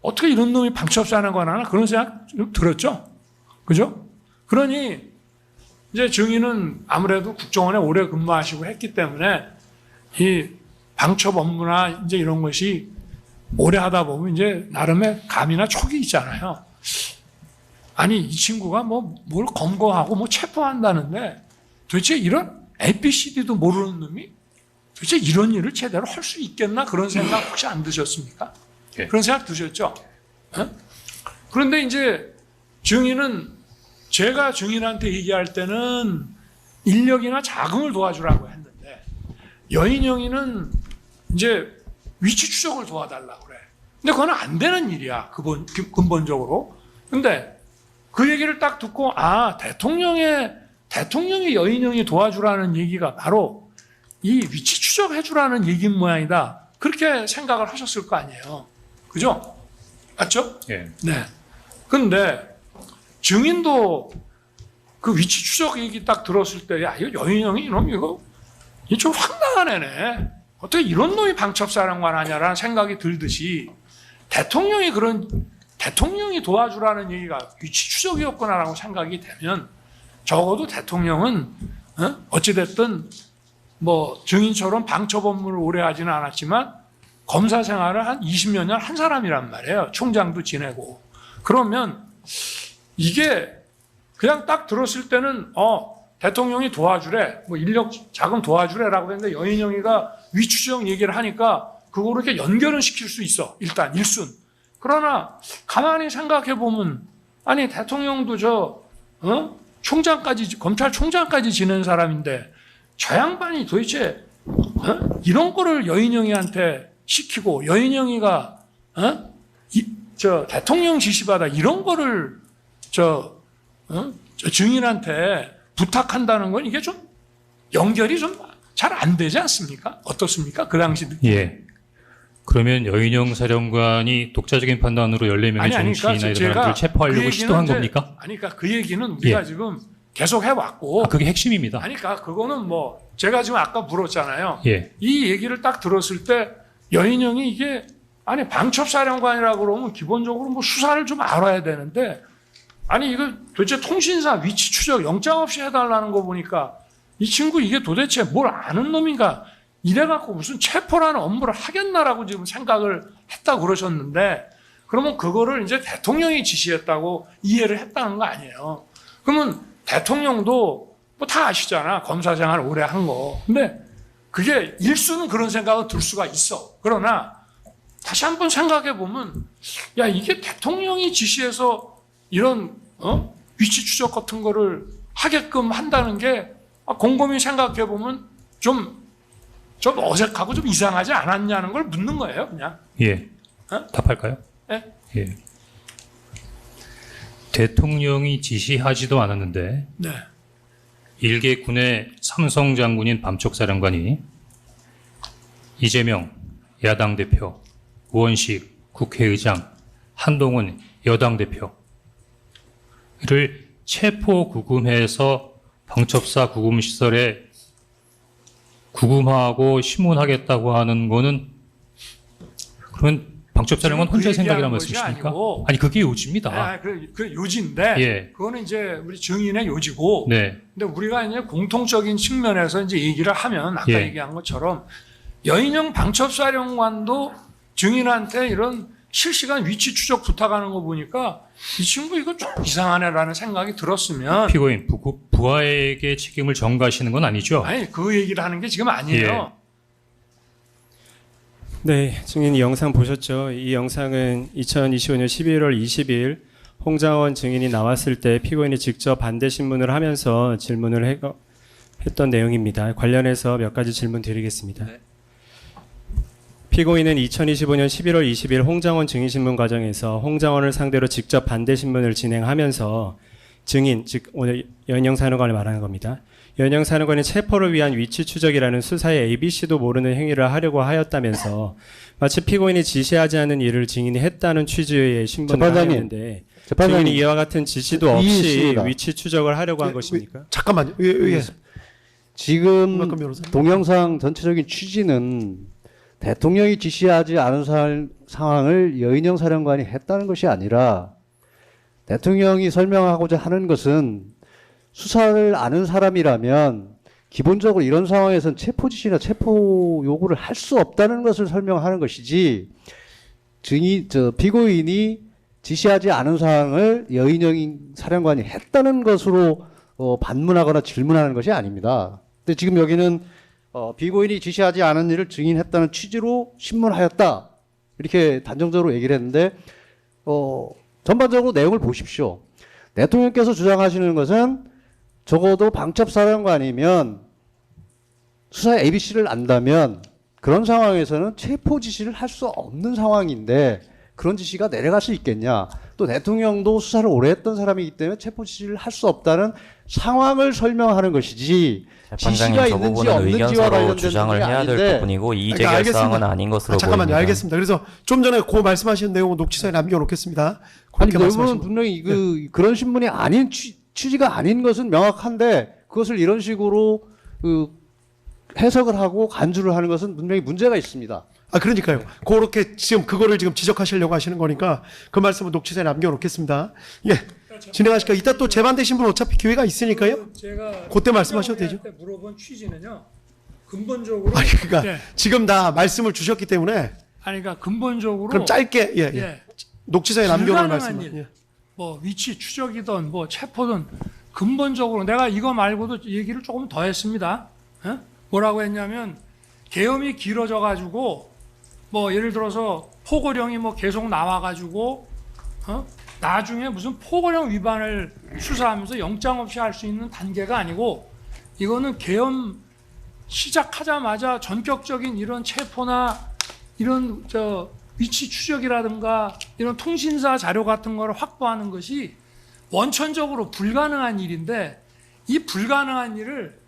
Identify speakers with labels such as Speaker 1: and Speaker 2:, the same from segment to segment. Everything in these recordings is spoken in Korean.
Speaker 1: 어떻게 이런 놈이 방첩사령관 하나 그런 생각 좀 들었죠. 그죠? 그러니 이제 증인은 아무래도 국정원에 오래 근무하시고 했기 때문에 이 방첩 업무나 이제 이런 것이 오래 하다 보면 이제 나름의 감이나 촉이 있잖아요. 아니 이 친구가 뭐 뭘 검거하고 뭐 체포한다는데 도대체 이런 ABCD도 모르는 놈이 도대체 이런 일을 제대로 할 수 있겠나 그런 생각 혹시 안 드셨습니까?
Speaker 2: 예.
Speaker 1: 그런 생각 드셨죠? 예? 그런데 이제 증인은 제가 증인한테 얘기할 때는 인력이나 자금을 도와주라고 했는데 여인영이는 이제 위치 추적을 도와달라고 그래. 근데 그건 안 되는 일이야. 근본적으로. 근데 그 얘기를 딱 듣고 대통령이 여인영이 도와주라는 얘기가 바로 이 위치 추적해주라는 얘기인 모양이다. 그렇게 생각을 하셨을 거 아니에요. 그죠? 맞죠?
Speaker 2: 예.
Speaker 1: 네. 근데 증인도 그 위치 추적 얘기 딱 들었을 때, 야, 이거 여인영이 이놈 이거 좀 황당한 애네. 어떻게 이런 놈이 방첩사령관 하냐라는 생각이 들듯이 대통령이 도와주라는 얘기가 위치 추적이었구나라고 생각이 되면 적어도 대통령은 어찌됐든 뭐 증인처럼 방첩 업무를 오래 하지는 않았지만 검사 생활을 한 20몇 년 한 사람이란 말이에요. 총장도 지내고. 그러면 이게 그냥 딱 들었을 때는 대통령이 도와주래, 뭐 인력 자금 도와주래라고 했는데 여인영이가 위추적 얘기를 하니까 그거를 이렇게 연결은 시킬 수 있어. 일단 일순. 그러나 가만히 생각해 보면 아니 대통령도 총장까지 검찰총장까지 지낸 사람인데 저 양반이 도대체 이런 거를 여인영이한테 시키고 여인영이가 대통령 지시받아 이런 거를 저 증인한테 부탁한다는 건 이게 좀 연결이 좀 잘 안 되지 않습니까? 어떻습니까? 그 당시 느낌.
Speaker 2: 예. 그러면 여인영 사령관이 독자적인 판단으로 14명의 정치인이나 이런 사람들을 체포하려고 시도한 겁니까?
Speaker 1: 아니, 그러니까 그 얘기는 우리가 지금 계속 해왔고.
Speaker 2: 그게 핵심입니다.
Speaker 1: 아니, 그러니까 그거는 뭐 제가 지금 아까 물었잖아요.
Speaker 2: 예.
Speaker 1: 이 얘기를 딱 들었을 때 여인영이 이게 아니 방첩사령관이라고 그러면 기본적으로 뭐 수사를 좀 알아야 되는데 아니 이거 도대체 통신사 위치 추적 영장 없이 해달라는 거 보니까 이 친구 이게 도대체 뭘 아는 놈인가 이래갖고 무슨 체포라는 업무를 하겠나라고 지금 생각을 했다고 그러셨는데 그러면 그거를 이제 대통령이 지시했다고 이해를 했다는 거 아니에요. 그러면 대통령도 뭐 다 아시잖아. 검사 생활 오래 한 거. 근데 그게 일수는 그런 생각은 들 수가 있어. 그러나 다시 한번 생각해 보면 야 이게 대통령이 지시해서 이런 위치 추적 같은 거를 하게끔 한다는 게 곰곰이 생각해 보면 좀 어색하고 좀 이상하지 않았냐는 걸 묻는 거예요, 그냥.
Speaker 2: 예. 답할까요?
Speaker 1: 예?
Speaker 2: 예. 대통령이 지시하지도 않았는데
Speaker 1: 네.
Speaker 2: 일개 군의 삼성 장군인 밤촉사령관이 이재명 야당 대표, 우원식 국회의장, 한동훈 여당 대표를 체포 구금해서 방첩사 구금시설에 구금하고 심문하겠다고 하는 거는 그러면 방첩사령관 혼자의 생각이란 말씀이십니까? 아니 그게 요지입니다.
Speaker 1: 그 요지인데
Speaker 2: 예.
Speaker 1: 그거는 이제 우리 증인의 요지고
Speaker 2: 네.
Speaker 1: 근데 우리가 이제 공통적인 측면에서 이제 얘기를 하면 아까
Speaker 2: 예.
Speaker 1: 얘기한 것처럼 여인영 방첩사령관도 증인한테 이런 실시간 위치 추적 부탁하는 거 보니까 이 친구 이거 좀 이상하네라는 생각이 들었으면
Speaker 2: 피고인 부하에게 책임을 전가하시는 건 아니죠?
Speaker 1: 아니 그 얘기를 하는 게 지금 아니에요.
Speaker 3: 네, 증인 이 영상 보셨죠? 이 영상은 2025년 11월 20일 홍장원 증인이 나왔을 때 피고인이 직접 반대 신문을 하면서 질문을 했던 내용입니다. 관련해서 몇 가지 질문 드리겠습니다.
Speaker 1: 네.
Speaker 3: 피고인은 2025년 11월 20일 홍장원 증인신문 과정에서 홍장원을 상대로 직접 반대 신문을 진행하면서 증인, 즉 오늘 여인영 사령관을 말하는 겁니다. 여인영 사령관이 체포를 위한 위치 추적이라는 수사의 ABC도 모르는 행위를 하려고 하였다면서 마치 피고인이 지시하지 않은 일을 증인이 했다는 취지의 신문을 하였는데 증인이 이와 같은 지시도 없이 위치 추적을 하려고 한 것입니까?
Speaker 4: 잠깐만요. 지금 동영상 전체적인 취지는 대통령이 지시하지 않은 상황을 여인영 사령관이 했다는 것이 아니라 대통령이 설명하고자 하는 것은 수사를 아는 사람이라면 기본적으로 이런 상황에서는 체포 지시나 체포 요구를 할 수 없다는 것을 설명하는 것이지 피고인이 지시하지 않은 사항을 여인영 사령관이 했다는 것으로 반문하거나 질문하는 것이 아닙니다. 근데 지금 여기는 피고인이 지시하지 않은 일을 증인했다는 취지로 신문하였다 이렇게 단정적으로 얘기를 했는데 전반적으로 내용을 보십시오. 대통령께서 주장하시는 것은 적어도 방첩사령관이면 수사 ABC를 안다면 그런 상황에서는 체포 지시를 할 수 없는 상황인데 그런 지시가 내려갈 수 있겠냐. 또 대통령도 수사를 오래 했던 사람이기 때문에 체포 지시를 할 수 없다는 상황을 설명하는 것이지 지시가
Speaker 5: 재판장님 저
Speaker 4: 있는지
Speaker 5: 부분은
Speaker 4: 없는지와
Speaker 5: 의견서로
Speaker 4: 관련된
Speaker 5: 주장을
Speaker 4: 문제가
Speaker 5: 해야 될
Speaker 4: 아닌데
Speaker 5: 부분이고 이의제기
Speaker 6: 그러니까 알겠습니다.
Speaker 5: 사항은 아닌 것으로
Speaker 6: 잠깐만요.
Speaker 5: 보입니다.
Speaker 6: 알겠습니다. 그래서 좀 전에 그 말씀하신 내용은 녹취서에 남겨놓겠습니다.
Speaker 4: 아니
Speaker 6: 그렇게
Speaker 4: 내용은
Speaker 6: 말씀하신
Speaker 4: 분명히 그런 신문이 아닌 취지가 아닌 것은 명확한데 그것을 이런 식으로 해석을 하고 간주를 하는 것은 분명히 문제가 있습니다.
Speaker 6: 그러니까요. 그렇게 지금 그거를 지금 지적하시려고 하시는 거니까 그 말씀은 녹취서에 남겨놓겠습니다. 예. 진행하실까? 이따 또 재반되신 분 어차피 기회가 있으니까요.
Speaker 1: 제가
Speaker 6: 그때 말씀하셔도 되죠.
Speaker 1: 물어본 취지는요. 근본적으로
Speaker 6: 아니 그러니까
Speaker 1: 예.
Speaker 6: 지금 다 말씀을 주셨기 때문에
Speaker 1: 아니 그러니까 근본적으로
Speaker 6: 그럼 짧게 예.
Speaker 1: 예.
Speaker 6: 녹취서에 남겨놓을
Speaker 1: 불가능한
Speaker 6: 말씀.
Speaker 1: 일.
Speaker 6: 예.
Speaker 1: 뭐 위치 추적이든 뭐 체포든 근본적으로 내가 이거 말고도 얘기를 조금 더 했습니다. 예? 뭐라고 했냐면 계엄이 길어져 가지고 뭐 예를 들어서 포고령이 뭐 계속 나와 가지고 나중에 무슨 포고령 위반을 수사하면서 영장 없이 할 수 있는 단계가 아니고 이거는 계엄 시작하자마자 전격적인 이런 체포나 이런 위치 추적이라든가 이런 통신사 자료 같은 거를 확보하는 것이 원천적으로 불가능한 일인데 이 불가능한 일을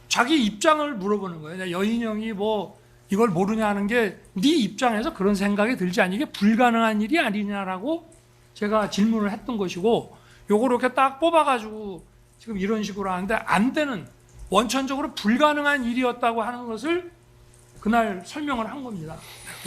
Speaker 1: 자기 입장을 물어보는 거예요. 여인영이 뭐 이걸 모르냐는 게 네 입장에서 그런 생각이 들지 않니? 이게 불가능한 일이 아니냐라고 제가 질문을 했던 것이고 요걸 이렇게 딱 뽑아가지고 지금 이런 식으로 하는데 안 되는 원천적으로 불가능한 일이었다고 하는 것을 그날 설명을 한 겁니다.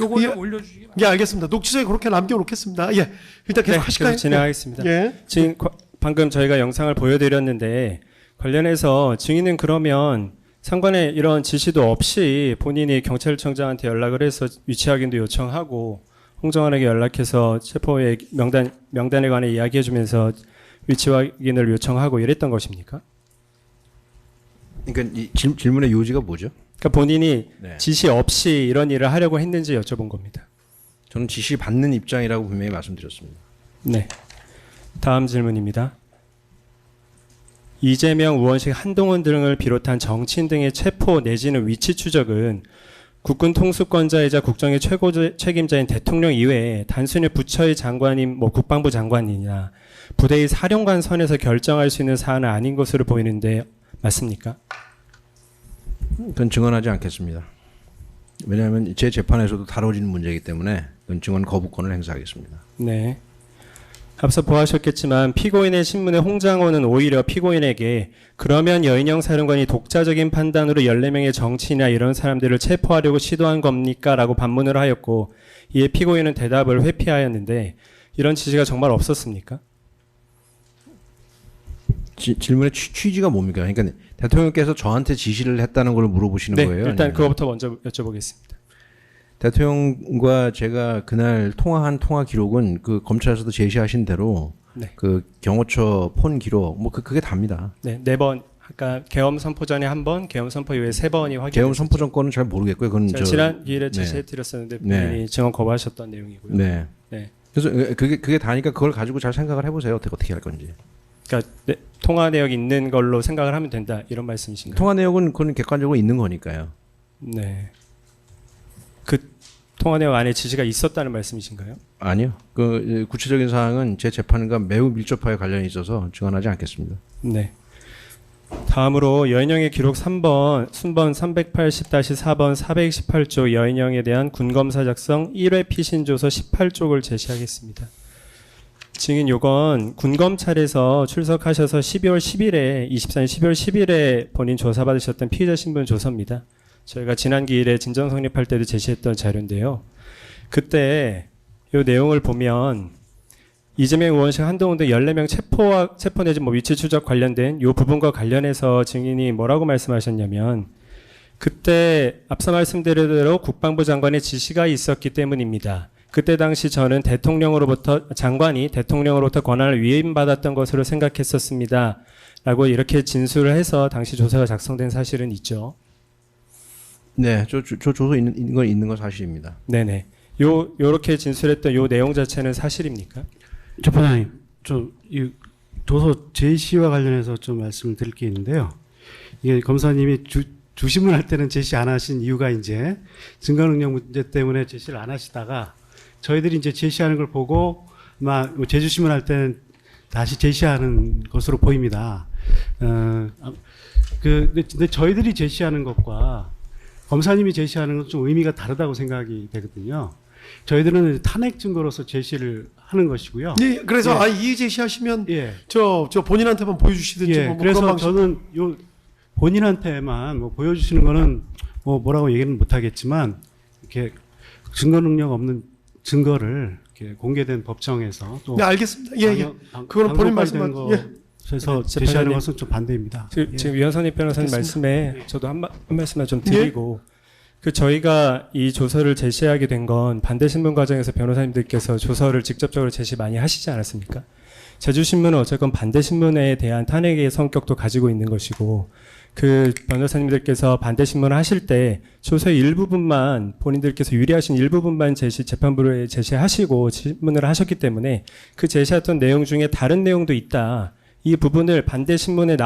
Speaker 1: 요거
Speaker 6: 예.
Speaker 1: 올려주시기 바랍니다.
Speaker 6: 예, 알겠습니다. 녹취서에 그렇게 남겨놓겠습니다. 예. 일단 계속 하실까요?
Speaker 3: 계속 진행하겠습니다.
Speaker 6: 예.
Speaker 3: 지금 방금 저희가 영상을 보여드렸는데 관련해서 증인은 그러면 상관의 이런 지시도 없이 본인이 경찰청장한테 연락을 해서 위치 확인도 요청하고 홍정환에게 연락해서 체포의 명단에 관해 이야기해주면서 위치 확인을 요청하고 이랬던 것입니까?
Speaker 7: 그러니까 이 질문의 요지가 뭐죠?
Speaker 3: 그러니까 본인이
Speaker 7: 네.
Speaker 3: 지시 없이 이런 일을 하려고 했는지 여쭤본 겁니다.
Speaker 7: 저는 지시 받는 입장이라고 분명히 말씀드렸습니다.
Speaker 3: 네. 다음 질문입니다. 이재명, 우원식, 한동훈 등을 비롯한 정치인 등의 체포 내지는 위치 추적은 국군 통수권자이자 국정의 최고 책임자인 대통령 이외에 단순히 부처의 장관인 국방부 장관이냐 부대의 사령관 선에서 결정할 수 있는 사안은 아닌 것으로 보이는데 맞습니까?
Speaker 7: 그건 증언하지 않겠습니다. 왜냐하면 제 재판에서도 다뤄지는 문제이기 때문에 그건 증언 거부권을 행사하겠습니다.
Speaker 3: 네. 앞서 보아하셨겠지만 피고인의 신문에 홍장호는 오히려 피고인에게 그러면 여인영 사령관이 독자적인 판단으로 14명의 정치인이나 이런 사람들을 체포하려고 시도한 겁니까? 라고 반문을 하였고 이에 피고인은 대답을 회피하였는데 이런 지시가 정말 없었습니까?
Speaker 7: 질문의 취지가 뭡니까? 그러니까 대통령께서 저한테 지시를 했다는 걸 물어보시는
Speaker 3: 네,
Speaker 7: 거예요?
Speaker 3: 일단
Speaker 7: 아니면?
Speaker 3: 그거부터 먼저 여쭤보겠습니다.
Speaker 7: 대통령과 제가 그날 통화한 통화 기록은 그 검찰에서도 제시하신 대로
Speaker 3: 네.
Speaker 7: 그 경호처 폰 기록 그게 답니다.
Speaker 3: 네, 4번 아까 계엄 선포 전에 1번, 계엄 선포 이후에 3번이 확인.
Speaker 7: 계엄 선포 정권은 잘 모르겠고요. 그건
Speaker 3: 지난 기일에
Speaker 7: 네.
Speaker 3: 제시해드렸었는데 본인이 증언 거부하셨던 내용이고요.
Speaker 7: 네.
Speaker 3: 네.
Speaker 7: 그래서 그게 다니까 그걸 가지고 잘 생각을 해보세요. 어떻게 할 건지.
Speaker 3: 그러니까 통화 내역이 있는 걸로 생각을 하면 된다 이런 말씀이신가요?
Speaker 7: 통화 내역은 그건 객관적으로 있는 거니까요.
Speaker 3: 네. 그 통화 내역 안에 지시가 있었다는 말씀이신가요?
Speaker 7: 아니요. 그 구체적인 사항은 제 재판과 매우 밀접하게 관련이 있어서 증언하지 않겠습니다.
Speaker 3: 네. 다음으로 여인영의 기록 3번 순번 380-4번 428조 여인영에 대한 군검사 작성 1회 피신조서 18쪽을 제시하겠습니다. 증인 요건 군검찰에서 출석하셔서 12월 10일에 24년 12월 10일에 본인 조사받으셨던 피의자 신분 조서입니다. 저희가 지난 기일에 진정 성립할 때도 제시했던 자료인데요. 그때 이 내용을 보면 이재명 의원실 한동훈 등 14명 체포 내지 뭐 위치 추적 관련된 이 부분과 관련해서 증인이 뭐라고 말씀하셨냐면 그때 앞서 말씀드린 대로 국방부 장관의 지시가 있었기 때문입니다. 그때 당시 저는 장관이 대통령으로부터 권한을 위임받았던 것으로 생각했었습니다. 라고 이렇게 진술을 해서 당시 조서가 작성된 사실은 있죠.
Speaker 7: 네, 저 조서 있는 건 사실입니다.
Speaker 3: 네네. 요렇게 진술했던 요 내용 자체는 사실입니까?
Speaker 5: 재판장님, 이 도서 제시와 관련해서 좀 말씀을 드릴 게 있는데요. 이게 검사님이 주신문할 때는 제시 안 하신 이유가 이제 증거능력 문제 때문에 제시를 안 하시다가 저희들이 이제 제시하는 걸 보고 막 제주신문할 때는 다시 제시하는 것으로 보입니다. 근데 저희들이 제시하는 것과 검사님이 제시하는 건 좀 의미가 다르다고 생각이 되거든요. 저희들은 탄핵 증거로서 제시를 하는 것이고요.
Speaker 6: 예, 그래서
Speaker 5: 예.
Speaker 6: 이 제시하시면
Speaker 5: 예.
Speaker 6: 저 본인한테만 보여주시든지
Speaker 5: 예,
Speaker 6: 뭐
Speaker 5: 그래서
Speaker 6: 그런 방식.
Speaker 5: 저는 요 본인한테만 뭐 보여주시는 거는 뭐 뭐라고 얘기는 못하겠지만 이렇게 증거 능력 없는 증거를 이렇게 공개된 법정에서 또
Speaker 6: 네, 알겠습니다. 예, 예. 그거는 본인 말씀만
Speaker 5: 그래서
Speaker 3: 네,
Speaker 5: 제시하는
Speaker 3: 재판장님.
Speaker 5: 것은 좀 반대입니다.
Speaker 3: 지금 위헌선입 변호사님 말씀에 저도 한 말씀만 좀
Speaker 6: 예.
Speaker 3: 드리고 저희가 이 조서를 제시하게 된 건 반대신문 과정에서 변호사님들께서 조서를 직접적으로 제시 많이 하시지 않았습니까? 제주신문은 어쨌건 반대신문에 대한 탄핵의 성격도 가지고 있는 것이고 그 변호사님들께서 반대신문을 하실 때 조서의 일부분만 본인들께서 유리하신 일부분만 재판부에 제시하시고 신문을 하셨기 때문에 그 제시했던 내용 중에 다른 내용도 있다. 이 부분을 반대신문의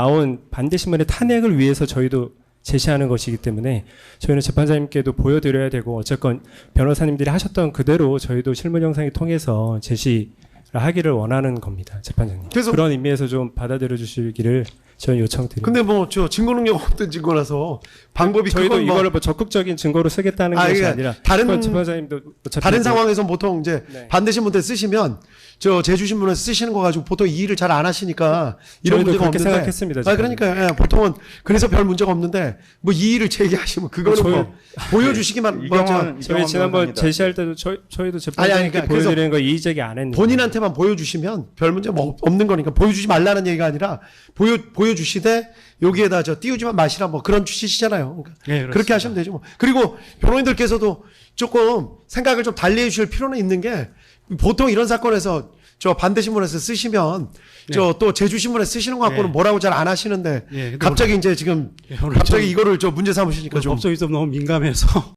Speaker 3: 탄핵을 위해서 저희도 제시하는 것이기 때문에 저희는 재판장님께도 보여드려야 되고 어쨌건 변호사님들이 하셨던 그대로 저희도 실문 영상을 통해서 제시를 하기를 원하는 겁니다. 재판장님.
Speaker 6: 그래서-
Speaker 3: 그런 의미에서 좀 받아들여 주시기를 저는 요청드립니다.
Speaker 6: 근데 뭐 저 증거 능력 없던 증거라서 방법이
Speaker 3: 저희도
Speaker 6: 그건 뭐
Speaker 3: 이거를 뭐 적극적인 증거로 쓰겠다는 것이
Speaker 6: 그러니까
Speaker 3: 아니라
Speaker 6: 다른-
Speaker 3: 그건 재판장님도 어차피
Speaker 6: 다른
Speaker 3: 뭐-
Speaker 6: 상황에서 보통 이제
Speaker 3: 네.
Speaker 6: 반대신문대 쓰시면 저 제주신문에 쓰시는 거 가지고 보통 이의를 잘 안 하시니까 이런
Speaker 3: 저희도
Speaker 6: 문제가
Speaker 3: 그렇게
Speaker 6: 없는데.
Speaker 3: 생각했습니다.
Speaker 6: 그러니까 예, 보통은 그래서 별 문제가 없는데 뭐 이의를 제기하시면 그거는
Speaker 3: 저희-
Speaker 6: 뭐 보여주시기만
Speaker 8: 이
Speaker 6: 뭐
Speaker 8: 경우는
Speaker 3: 저희 지난번 제시할 때도 저희도 재판장님께
Speaker 6: 아니, 그래서
Speaker 3: 보여드리는 거 이의 제기 안 했는데
Speaker 6: 본인한테만 보여주시면 별 문제 뭐 없는 거니까 보여주지 말라는 얘기가 아니라 보여주시되 여기에다 저 띄우지만 마시라 뭐 그런 취지시잖아요. 그러니까
Speaker 5: 예, 그렇습니다.
Speaker 6: 그렇게 하시면 되죠. 뭐. 그리고 변호인들께서도 조금 생각을 좀 달리 해주실 필요는 있는 게 보통 이런 사건에서 저 반대신문에서 쓰시면 저 또 제주신문에 쓰시는 거 갖고는
Speaker 5: 네.
Speaker 6: 뭐라고 잘 안 하시는데
Speaker 5: 예, 근데
Speaker 6: 갑자기 이제 지금
Speaker 5: 오늘
Speaker 6: 갑자기 이거를 저 문제 삼으시니까 좀
Speaker 5: 법조기법 너무 민감해서